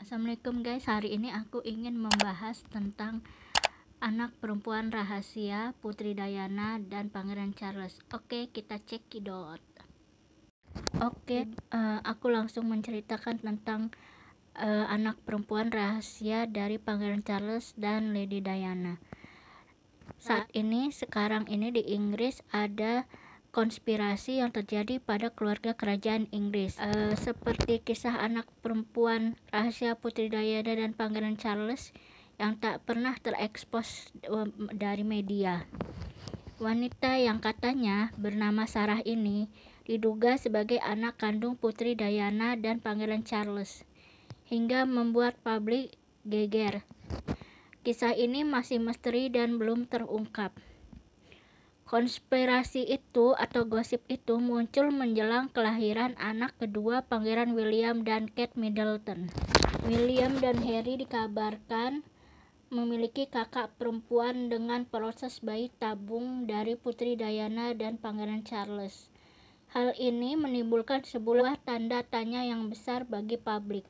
Assalamualaikum guys, hari ini aku ingin membahas tentang anak perempuan rahasia Putri Diana dan Pangeran Charles. Oke, kita cekidot. Aku langsung menceritakan tentang anak perempuan rahasia dari Pangeran Charles dan Lady Diana. Sekarang ini di Inggris ada konspirasi yang terjadi pada keluarga kerajaan Inggris, seperti kisah anak perempuan rahasia Putri Diana dan Pangeran Charles yang tak pernah terekspos dari media. Wanita yang katanya bernama Sarah ini diduga sebagai anak kandung Putri Diana dan Pangeran Charles, hingga membuat publik geger. Kisah ini masih misteri dan belum terungkap. Konspirasi itu atau gosip itu muncul menjelang kelahiran anak kedua Pangeran William dan Kate Middleton. William dan Harry dikabarkan memiliki kakak perempuan dengan proses bayi tabung dari Putri Diana dan Pangeran Charles. Hal ini menimbulkan sebuah tanda tanya yang besar bagi publik.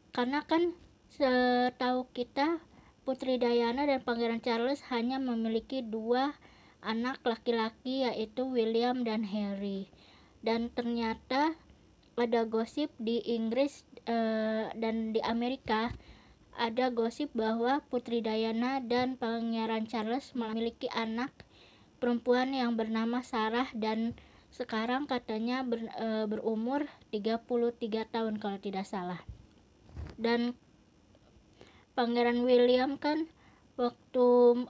Karena kan setahu kita Putri Diana dan Pangeran Charles hanya memiliki dua anak laki-laki, yaitu William dan Harry. Dan ternyata ada gosip di Inggris dan di Amerika, ada gosip bahwa Putri Diana dan Pangeran Charles memiliki anak perempuan yang bernama Sarah dan sekarang katanya berumur 33 tahun kalau tidak salah. Dan Pangeran William kan waktu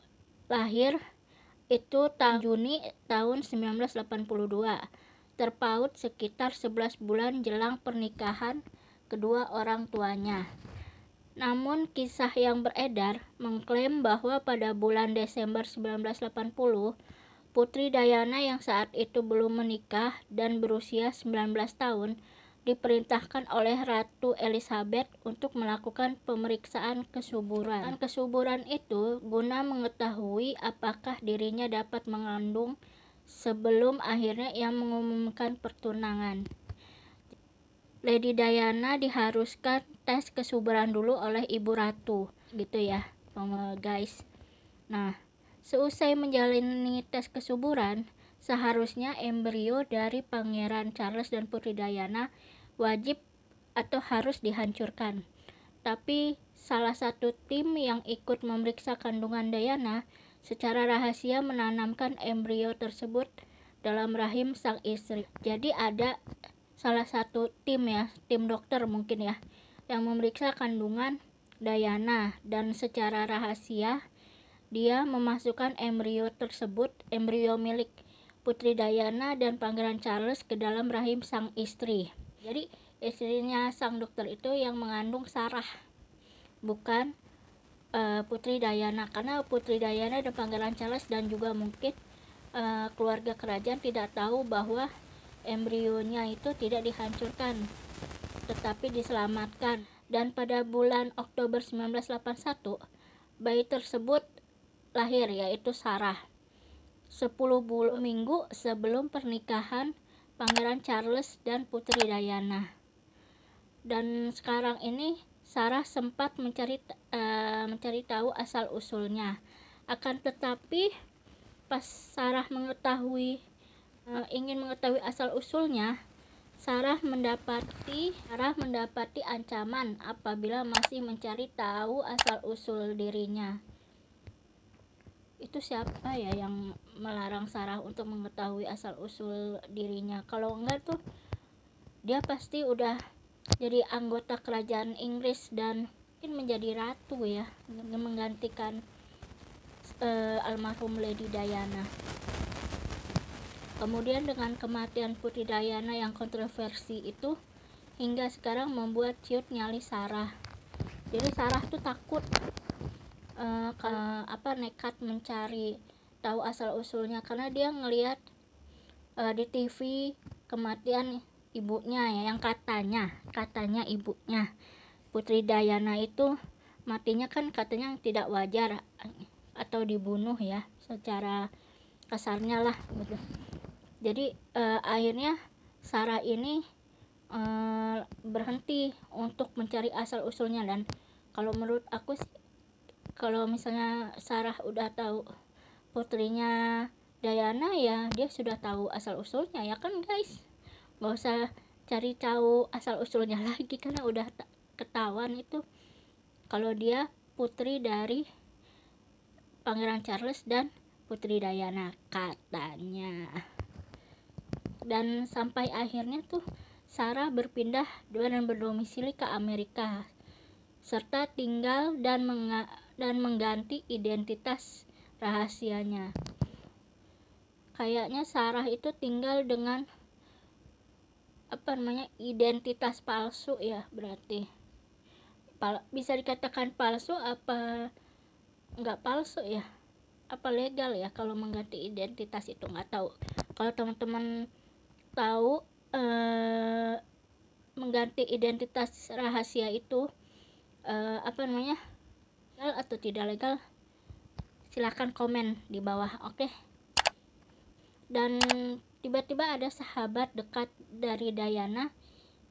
lahir itu Juni tahun 1982, terpaut sekitar 11 bulan jelang pernikahan kedua orang tuanya. Namun kisah yang beredar mengklaim bahwa pada bulan Desember 1980, Putri Diana yang saat itu belum menikah dan berusia 19 tahun diperintahkan oleh Ratu Elizabeth untuk melakukan pemeriksaan kesuburan. Kesuburan itu guna mengetahui apakah dirinya dapat mengandung sebelum akhirnya ia mengumumkan pertunangan. Lady Diana diharuskan tes kesuburan dulu oleh Ibu Ratu, gitu ya guys. Nah, seusai menjalani tes kesuburan, seharusnya embrio dari Pangeran Charles dan Putri Diana wajib atau harus dihancurkan. Tapi salah satu tim yang ikut memeriksa kandungan Diana secara rahasia menanamkan embrio tersebut dalam rahim sang istri. Jadi ada salah satu tim dokter mungkin ya, yang memeriksa kandungan Diana dan secara rahasia dia memasukkan embrio tersebut, embrio milik Putri Diana dan Pangeran Charles ke dalam rahim sang istri. Jadi istrinya sang dokter itu yang mengandung Sarah, bukan Putri Diana, karena Putri Diana dan Pangeran Charles dan juga mungkin keluarga kerajaan tidak tahu bahwa embrionya itu tidak dihancurkan tetapi diselamatkan. Dan pada bulan Oktober 1981 bayi tersebut lahir, yaitu Sarah, 10 minggu sebelum pernikahan Pangeran Charles dan Putri Diana. Dan sekarang ini Sarah sempat mencari tahu asal usulnya. Akan tetapi pas Sarah ingin mengetahui asal usulnya, Sarah mendapati ancaman apabila masih mencari tahu asal usul dirinya. Itu siapa ya yang melarang Sarah untuk mengetahui asal usul dirinya? Kalau enggak tuh dia pasti udah jadi anggota kerajaan Inggris dan mungkin menjadi ratu ya, menggantikan almarhum Lady Diana. Kemudian dengan kematian Putri Diana yang kontroversi itu hingga sekarang membuat ciut nyali Sarah. Jadi Sarah tuh takut nekat mencari tahu asal usulnya karena dia ngelihat di TV kematian ibunya ya, yang katanya ibunya Putri Diana itu matinya kan katanya tidak wajar atau dibunuh ya, secara kasarnya lah gitu. Jadi akhirnya Sarah ini berhenti untuk mencari asal usulnya. Dan kalau menurut aku sih, kalau misalnya Sarah udah tahu putrinya Diana, ya dia sudah tahu asal usulnya ya kan guys, nggak usah cari tahu asal usulnya lagi karena udah ketahuan itu kalau dia putri dari Pangeran Charles dan Putri Diana katanya. Dan sampai akhirnya tuh Sarah berpindah dan berdomisili ke Amerika serta tinggal dan mengganti identitas rahasianya. Kayaknya Sarah itu tinggal dengan identitas palsu ya, berarti bisa dikatakan palsu apa nggak palsu ya, apa legal ya kalau mengganti identitas itu, nggak tahu. Kalau teman-teman tahu mengganti identitas rahasia itu legal atau tidak legal, silahkan komen di bawah, oke? Dan tiba-tiba ada sahabat dekat dari Diana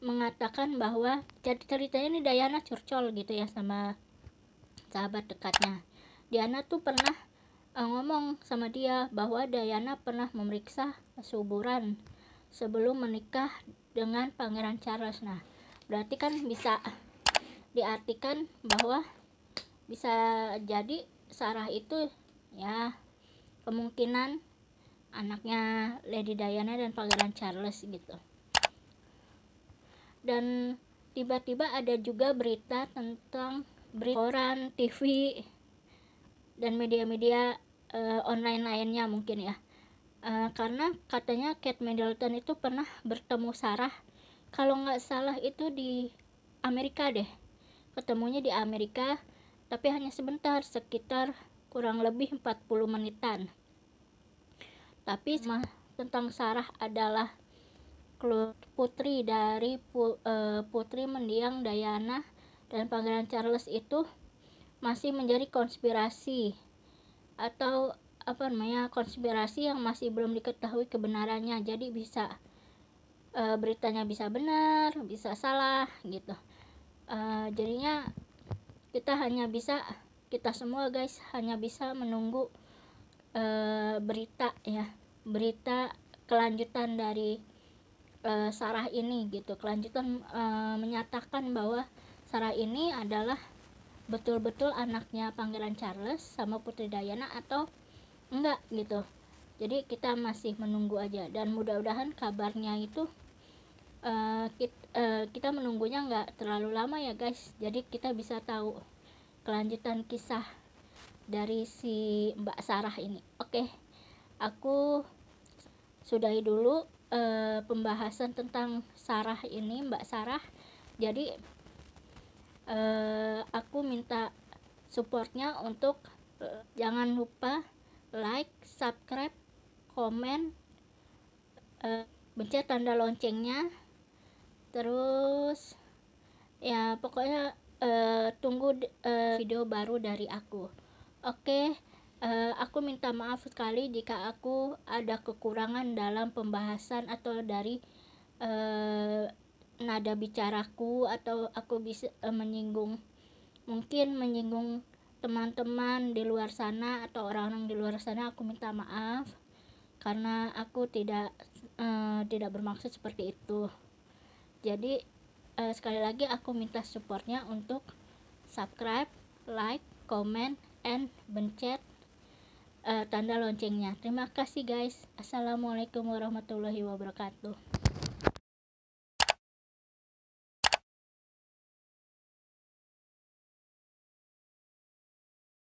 mengatakan bahwa jadi ceritanya ini Diana curcol gitu ya sama sahabat dekatnya. Diana tuh pernah ngomong sama dia bahwa Diana pernah memeriksa kesuburan sebelum menikah dengan Pangeran Charles. Nah, berarti kan bisa diartikan bahwa bisa jadi Sarah itu ya kemungkinan anaknya Lady Diana dan Pangeran Charles gitu. Dan tiba-tiba ada juga berita tentang koran, TV, dan media-media online lainnya mungkin ya, karena katanya Kate Middleton itu pernah bertemu Sarah, kalau nggak salah itu di Amerika deh, ketemunya di Amerika tapi hanya sebentar, sekitar kurang lebih 40 menitan. Tapi tentang Sarah adalah putri dari putri mendiang Diana dan Pangeran Charles itu masih menjadi konspirasi atau konspirasi yang masih belum diketahui kebenarannya. Jadi bisa beritanya bisa benar, bisa salah gitu. Jadinya kita semua guys hanya bisa menunggu berita kelanjutan dari Sarah ini gitu. Kelanjutan menyatakan bahwa Sarah ini adalah betul-betul anaknya Pangeran Charles sama Putri Diana atau enggak gitu. Jadi kita masih menunggu aja, dan mudah-mudahan kabarnya itu kita menunggunya nggak terlalu lama ya guys. Jadi kita bisa tahu kelanjutan kisah dari si Mbak Sarah ini. Oke, aku sudahi dulu pembahasan tentang Sarah ini, Mbak Sarah. Jadi aku minta supportnya untuk jangan lupa like, subscribe, komen, pencet tanda loncengnya, terus ya pokoknya tunggu video baru dari aku. Oke, aku minta maaf sekali jika aku ada kekurangan dalam pembahasan atau dari nada bicaraku, atau aku bisa menyinggung teman-teman di luar sana atau orang-orang di luar sana. Aku minta maaf karena aku tidak bermaksud seperti itu. Jadi sekali lagi aku minta supportnya untuk subscribe, like, comment, and pencet tanda loncengnya. Terima kasih guys. Assalamualaikum warahmatullahi wabarakatuh.